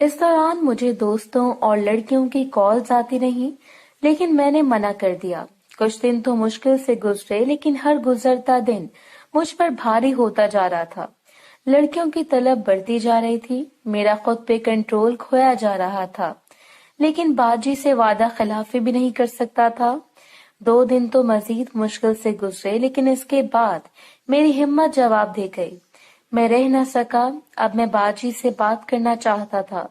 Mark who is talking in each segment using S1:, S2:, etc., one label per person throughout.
S1: इस दौरान मुझे दोस्तों और लड़कियों की कॉल्स आती रहीं, लेकिन मैंने मना कर दिया। कुछ दिन तो मुश्किल से गुजरे, लेकिन हर गुजरता दिन मुझ पर भारी होता जा रहा था। लड़कियों की तलब बढ़ती जा रही थी, मेरा खुद पे कंट्रोल खोया जा रहा था, लेकिन बाजी से वादा खिलाफी भी नहीं कर सकता था। 2 दिन तो मजीद मुश्किल से गुजरे, लेकिन इसके बाद मेरी हिम्मत जवाब दे गई। मैं रह न सका। अब मैं बाजी से बात करना चाहता था,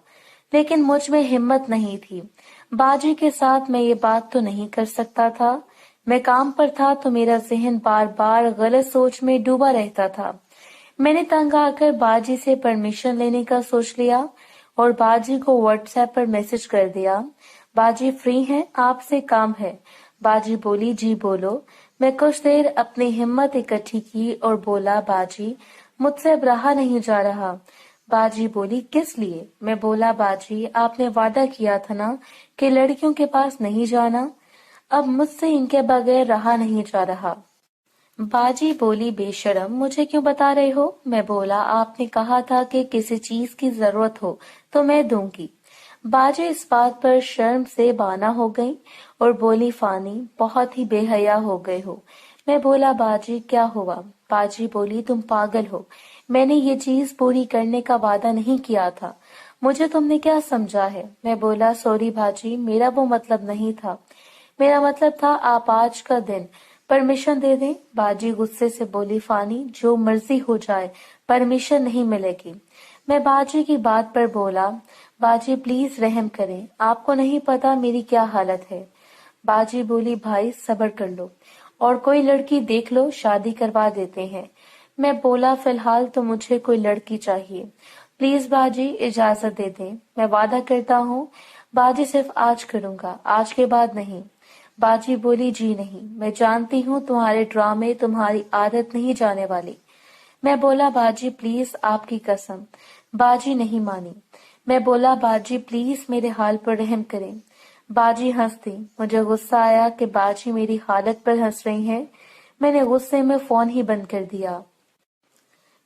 S1: लेकिन मुझ में हिम्मत नहीं थी। बाजी के साथ मैं ये बात तो नहीं कर सकता था। मैं काम पर था तो मेरा जहन बार बार गलत सोच में डूबा रहता था। मैंने तंग आकर बाजी से परमिशन लेने का सोच लिया और बाजी को व्हाट्सएप पर मैसेज कर दिया, बाजी फ्री हैं, आपसे काम है। बाजी बोली, जी बोलो। मैं कुछ देर अपनी हिम्मत इकट्ठी की और बोला, बाजी मुझसे अब रहा नहीं जा रहा। बाजी बोली, किस लिए? मैं बोला, बाजी आपने वादा किया था ना कि लड़कियों के पास नहीं जाना। अब मुझसे इनके बगैर रहा नहीं जा रहा। बाजी बोली, बेशरम, मुझे क्यों बता रहे हो? मैं बोला, आपने कहा था कि किसी चीज की जरूरत हो तो मैं दूंगी। बाजी इस बात पर शर्म से बाना हो गई और बोली, फानी बहुत ही बेहया हो गए हो। मैं बोला, बाजी क्या हुआ? बाजी बोली, तुम पागल हो, मैंने ये चीज पूरी करने का वादा नहीं किया था, मुझे तुमने क्या समझा है? मैं बोला, सॉरी बाजी, मेरा वो मतलब नहीं था, मेरा मतलब था आप आज का दिन परमिशन दे दें। बाजी गुस्से से बोली, फानी जो मर्जी हो जाए, परमिशन नहीं मिलेगी। मैं बाजी की बात पर बोला, बाजी प्लीज रहम करें, आपको नहीं पता मेरी क्या हालत है। बाजी बोली, भाई सब्र कर लो और कोई लड़की देख लो, शादी करवा देते हैं। मैं बोला, फिलहाल तो मुझे कोई लड़की चाहिए, प्लीज बाजी इजाजत दे दें, मैं वादा करता हूँ बाजी सिर्फ आज करूंगा, आज के बाद नहीं। बाजी बोली, जी नहीं, मैं जानती हूँ तुम्हारे ड्रामे, तुम्हारी आदत नहीं जाने वाली। मैं बोला, बाजी प्लीज आपकी कसम। बाजी नहीं मानी। मैं बोला, बाजी प्लीज मेरे हाल पर रहम करें। बाजी हंस दी। मुझे गुस्सा आया कि बाजी मेरी हालत पर हंस रही हैं। मैंने गुस्से में फोन ही बंद कर दिया।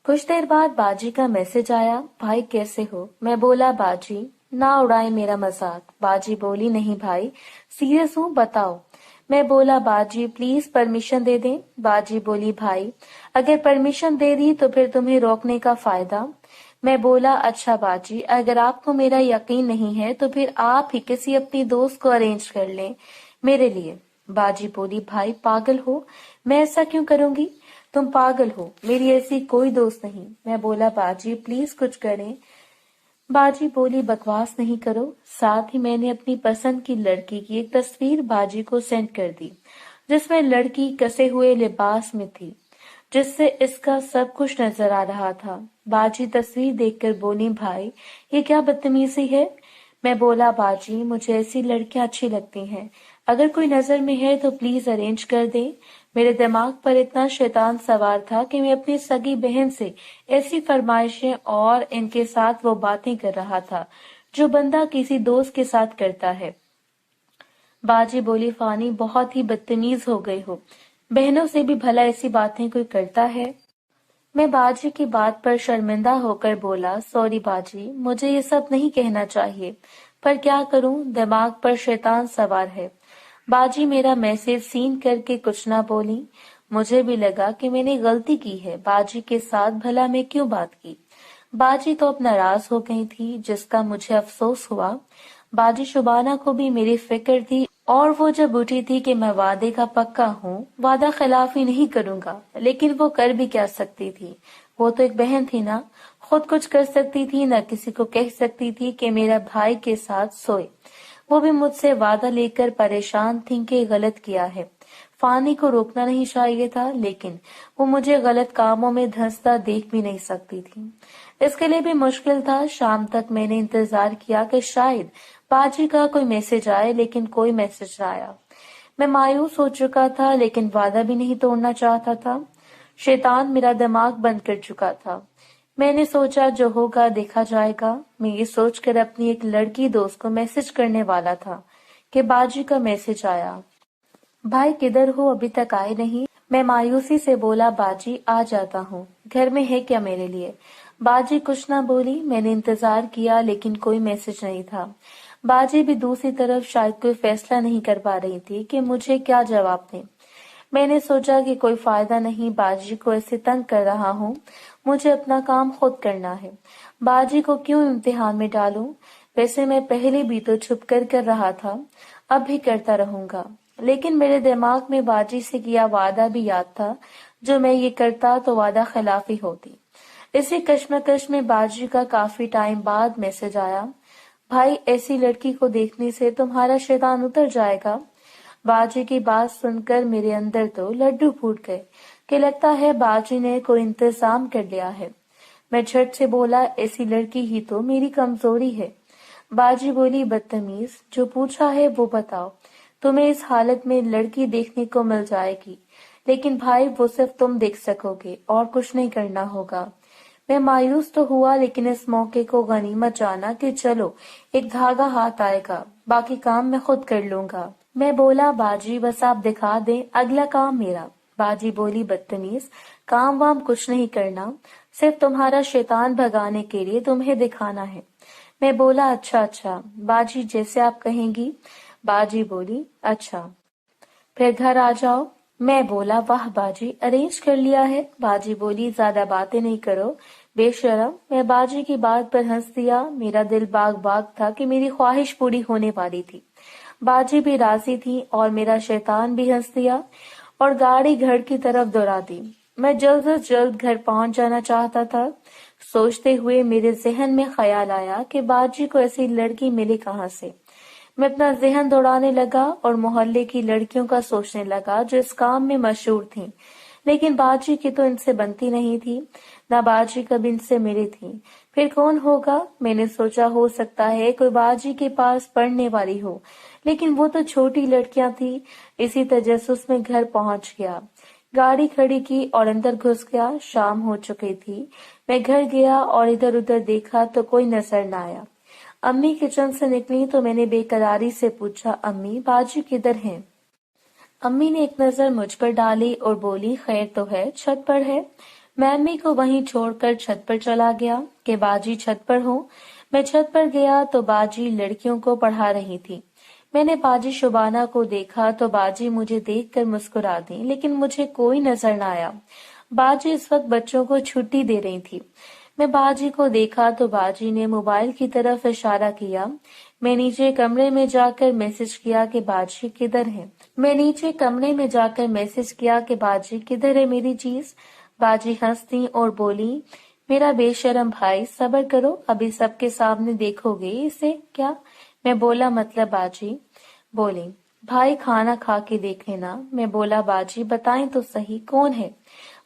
S1: कुछ देर बाद बाजी का मैसेज आया, भाई कैसे हो? मैं बोला, बाजी ना उड़ाए मेरा मजाक। बाजी बोली, नहीं भाई सीरियस हूँ, बताओ। मैं बोला, बाजी प्लीज परमिशन दे दें। बाजी बोली, भाई अगर परमिशन दे दी तो फिर तुम्हें रोकने का फायदा। मैं बोला, अच्छा बाजी, अगर आपको मेरा यकीन नहीं है तो फिर आप ही किसी अपनी दोस्त को अरेंज कर लें मेरे लिए। बाजी बोली, भाई पागल हो, मैं ऐसा क्यों करूंगी? तुम पागल हो, मेरी ऐसी कोई दोस्त नहीं। मैं बोला, बाजी प्लीज कुछ करें। बाजी बोली, बकवास नहीं करो। साथ ही मैंने अपनी पसंद की लड़की की एक तस्वीर बाजी को सेंड कर दी, जिसमें लड़की कसे हुए लिबास में थी, जिससे इसका सब कुछ नजर आ रहा था। बाजी तस्वीर देखकर बोली, भाई ये क्या बदतमीजी है? मैं बोला, बाजी मुझे ऐसी लड़कियां अच्छी लगती हैं, अगर कोई नजर में है तो प्लीज अरेंज कर दे। मेरे दिमाग पर इतना शैतान सवार था कि मैं अपनी सगी बहन से ऐसी फरमाइशें और इनके साथ वो बातें कर रहा था जो बंदा किसी दोस्त के साथ करता है। बाजी बोली, फानी बहुत ही बदतमीज हो गए हो, बहनों से भी भला ऐसी बातें कोई करता है? मैं बाजी की बात पर शर्मिंदा होकर बोला, सॉरी बाजी, मुझे ये सब नहीं कहना चाहिए, पर क्या करूं, दिमाग पर शैतान सवार है। बाजी मेरा मैसेज सीन करके कुछ ना बोली। मुझे भी लगा कि मैंने गलती की है, बाजी के साथ भला मैं क्यों बात की। बाजी तो अब नाराज हो गई थी, जिसका मुझे अफसोस हुआ। बाजी शुबाना को भी मेरी फिक्र थी और वो जब उठी थी कि मैं वादे का पक्का हूँ, वादा खिलाफी नहीं करूंगा, लेकिन वो कर भी क्या सकती थी? वो तो एक बहन थी ना, खुद कुछ कर सकती थी, न किसी को कह सकती थी कि मेरा भाई के साथ सोए। वो भी मुझसे वादा लेकर परेशान थी कि गलत किया है। फानी को रोकना नहीं चाहिए था, लेकिन वो मुझे गलत कामों में धंसता देख भी नहीं सकती थी। इसके लिए भी मुश्किल था। शाम तक मैंने इंतजार किया कि शायद बाजी का कोई मैसेज आए, लेकिन कोई मैसेज न आया। मैं मायूस हो चुका था, लेकिन वादा भी नहीं तोड़ना चाहता था। शैतान मेरा दिमाग बंद कर चुका था। मैंने सोचा जो होगा देखा जाएगा। मैं ये सोचकर अपनी एक लड़की दोस्त को मैसेज करने वाला था कि बाजी का मैसेज आया, भाई किधर हो, अभी तक आए नहीं? मैं मायूसी से बोला, बाजी आ जाता हूँ, घर में है क्या मेरे लिए? बाजी कुछ ना बोली। मैंने इंतजार किया लेकिन कोई मैसेज नहीं था। बाजी भी दूसरी तरफ शायद कोई फैसला नहीं कर पा रही थी कि मुझे क्या जवाब दें। मैंने सोचा कि कोई फायदा नहीं बाजी को ऐसे तंग कर रहा हूँ, मुझे अपना काम खुद करना है। बाजी को क्यों इम्तिहान में डालूं? वैसे मैं पहले भी तो छुप कर रहा था, अब भी करता रहूंगा। लेकिन मेरे दिमाग में बाजी से किया वादा भी याद था, जो मैं ये करता तो वादा खिलाफी होती। इसी कश्मकश में बाजी का काफी टाइम बाद मैसेज आया, भाई ऐसी लड़की को देखने से तुम्हारा शैतान उतर जाएगा। बाजी की बात सुनकर मेरे अंदर तो लड्डू फूट गए कि लगता है बाजी ने कोई इंतजाम कर लिया है। मैं झट से बोला, ऐसी लड़की ही तो मेरी कमजोरी है। बाजी बोली, बदतमीज, जो पूछा है वो बताओ। तुम्हें इस हालत में लड़की देखने को मिल जाएगी, लेकिन भाई वो सिर्फ तुम देख सकोगे और कुछ नहीं करना होगा। मैं मायूस तो हुआ, लेकिन इस मौके को गनीमत जाना कि चलो एक धागा हाथ आएगा, बाकी काम मैं खुद कर लूंगा। मैं बोला, बाजी बस आप दिखा दें, अगला काम मेरा। बाजी बोली, बदतमीज, काम वाम कुछ नहीं करना, सिर्फ तुम्हारा शैतान भगाने के लिए तुम्हें दिखाना है। मैं बोला, अच्छा अच्छा बाजी, जैसे आप कहेंगी। बाजी बोली, अच्छा फिर घर आ जाओ। मैं बोला, वाह बाजी, अरेंज कर लिया है। बाजी बोली, ज्यादा बातें नहीं करो बेशरम। मैं बाजी की बात पर हंस दिया। मेरा दिल बाग बाग था कि मेरी ख्वाहिश पूरी होने वाली थी। बाजी भी राजी थी और मेरा शैतान भी हंस दिया और गाड़ी घर की तरफ दौड़ा दी। मैं जल्द से जल्द घर पहुंच जाना चाहता था। सोचते हुए मेरे जहन में ख्याल आया कि बाजी को ऐसी लड़की मिली कहाँ से। मैं अपना जहन दौड़ाने लगा और मोहल्ले की लड़कियों का सोचने लगा जो इस काम में मशहूर थीं। लेकिन बाजी की तो इनसे बनती नहीं थी, ना बाजी कभी इनसे मिली थी। फिर कौन होगा? मैंने सोचा हो सकता है कोई बाजी के पास पढ़ने वाली हो, लेकिन वो तो छोटी लड़कियां थी। इसी तजस्सुस में घर पहुंच गया, गाड़ी खड़ी की और अंदर घुस गया। शाम हो चुकी थी। मैं घर गया और इधर उधर देखा तो कोई नजर न आया। अम्मी किचन से निकली तो मैंने बेकरारी से पूछा, अम्मी बाजी किधर हैं? अम्मी ने एक नजर मुझ पर डाली और बोली, खैर तो है, छत पर है। मैं अम्मी को वहीं छोड़कर छत पर चला गया कि बाजी छत पर हो। मैं छत पर गया तो बाजी लड़कियों को पढ़ा रही थी। मैंने बाजी शुबाना को देखा तो बाजी मुझे देखकर मुस्कुरा दी, लेकिन मुझे कोई नजर न आया। बाजी इस वक्त बच्चों को छुट्टी दे रही थी। मैं बाजी को देखा तो बाजी ने मोबाइल की तरफ इशारा किया। मैं नीचे कमरे में जाकर मैसेज किया कि बाजी किधर है। किधर है मेरी चीज? बाजी हंसती और बोली, मेरा बेशरम भाई, सब्र करो, अभी सबके सामने देखोगे इसे क्या? मैं बोला, मतलब? बाजी बोली, भाई खाना खा के देख लेना। मैं बोला, बाजी बताएं तो सही, कौन है?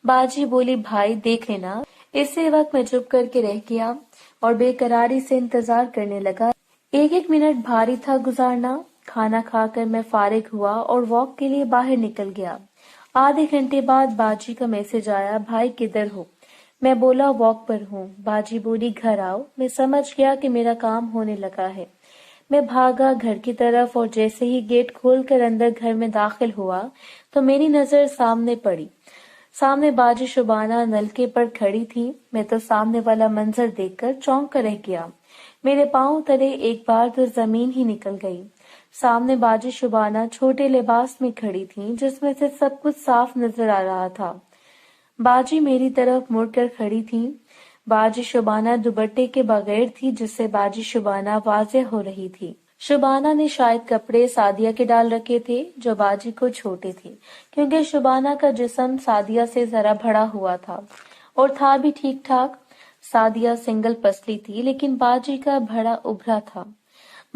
S1: बाजी बोली, भाई देख लेना। इसी वक्त मैं चुप करके रह गया और बेकरारी से इंतजार करने लगा। एक एक मिनट भारी था गुजारना। खाना खाकर मैं फारिग हुआ और वॉक के लिए बाहर निकल गया। आधे घंटे बाद बाजी का मैसेज आया, भाई किधर हो? मैं बोला, वॉक पर हूँ। बाजी बोली, घर आओ। मैं समझ गया कि मेरा काम होने लगा है। मैं भागा घर की तरफ और जैसे ही गेट खोलकर अंदर घर में दाखिल हुआ तो मेरी नजर सामने पड़ी। सामने बाजी शुबाना नलके पर खड़ी थी। मैं तो सामने वाला मंजर देखकर चौंक कर रह गया। मेरे पांव तले एक बार तो जमीन ही निकल गई। सामने बाजी शुबाना छोटे लिबास में खड़ी थी, जिसमें से सब कुछ साफ नजर आ रहा था। बाजी मेरी तरफ मुड़कर खड़ी थी। बाजी शुबाना दुपट्टे के बगैर थी, जिससे बाजी शुबाना वाज़ेह हो रही थी। शुबाना ने शायद कपड़े सादिया के डाल रखे थे, जो बाजी को छोटे थे, क्योंकि शुबाना का जिस्म सादिया से जरा बड़ा हुआ था और था भी ठीक ठाक। सादिया सिंगल पसली थी, लेकिन बाजी का बड़ा उभरा था।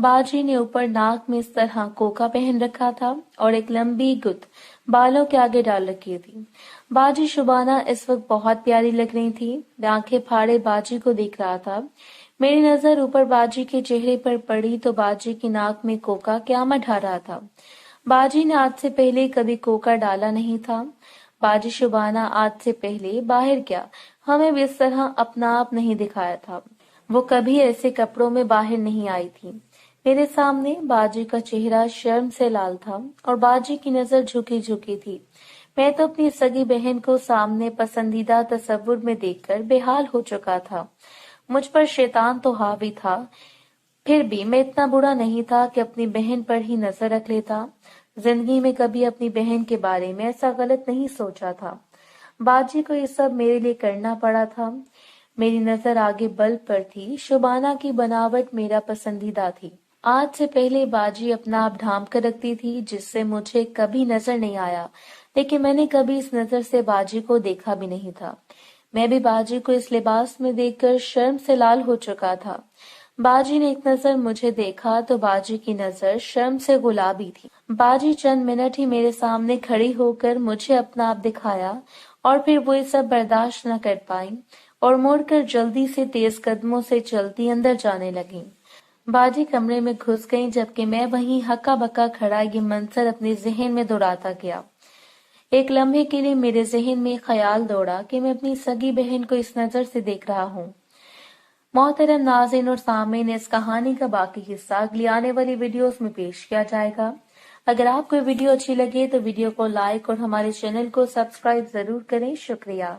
S1: बाजी ने ऊपर नाक में इस तरह कोका पहन रखा था और एक लंबी गुत बालों के आगे डाल रखी थी। बाजी शुबाना इस वक्त बहुत प्यारी लग रही थी। मैं आंखें फाड़े बाजी को देख रहा था। मेरी नजर ऊपर बाजी के चेहरे पर पड़ी तो बाजी की नाक में कोका क्यामत ढा रहा था। बाजी ने आज से पहले कभी कोका डाला नहीं था। बाजी शुबाना आज से पहले बाहर क्या, हमें भी इस तरह अपना आप नहीं दिखाया था। वो कभी ऐसे कपड़ों में बाहर नहीं आई थी। मेरे सामने बाजी का चेहरा शर्म से लाल था और बाजी की नजर झुकी झुकी थी। میں تو अपनी सगी बहन को सामने पसंदीदा तस्वुर में देखकर बेहाल हो चुका था। मुझ पर शैतान तो हावी था, फिर भी मैं इतना बुरा नहीं था कि अपनी बहन पर ही नजर रख लेता। जिंदगी में कभी अपनी बहन के बारे में ऐसा गलत नहीं सोचा था। बाजी को ये सब मेरे लिए करना पड़ा था। मेरी नजर आगे बल्ब पर थी। शुबाना की बनावट मेरा पसंदीदा थी। आज से पहले बाजी अपना आप ढांप कर रखती थी, जिससे मुझे कभी नजर नहीं आया, लेकिन मैंने कभी इस नजर से बाजी को देखा भी नहीं था। मैं भी बाजी को इस लिबास में देखकर शर्म से लाल हो चुका था। बाजी ने एक नजर मुझे देखा तो बाजी की नजर शर्म से गुलाबी थी। बाजी चंद मिनट ही मेरे सामने खड़ी होकर मुझे अपना आप दिखाया और फिर वो ये सब बर्दाश्त न कर पाई और मुड़कर जल्दी से तेज कदमों से चलती अंदर जाने लगी। बाजी कमरे में घुस गई, जबकि मैं वहीं हक्का बक्का खड़ा ये मंजर अपने जहन में दोहराता गया। एक लम्हे के लिए मेरे जहन में ख्याल दौड़ा कि मैं अपनी सगी बहन को इस नजर से देख रहा हूँ। मोहतरम नाज़रीन और सामीन, इस कहानी का बाकी हिस्सा अगली आने वाली वीडियोस में पेश किया जाएगा। अगर आपको वीडियो अच्छी लगे तो वीडियो को लाइक और हमारे चैनल को सब्सक्राइब जरूर करें। शुक्रिया।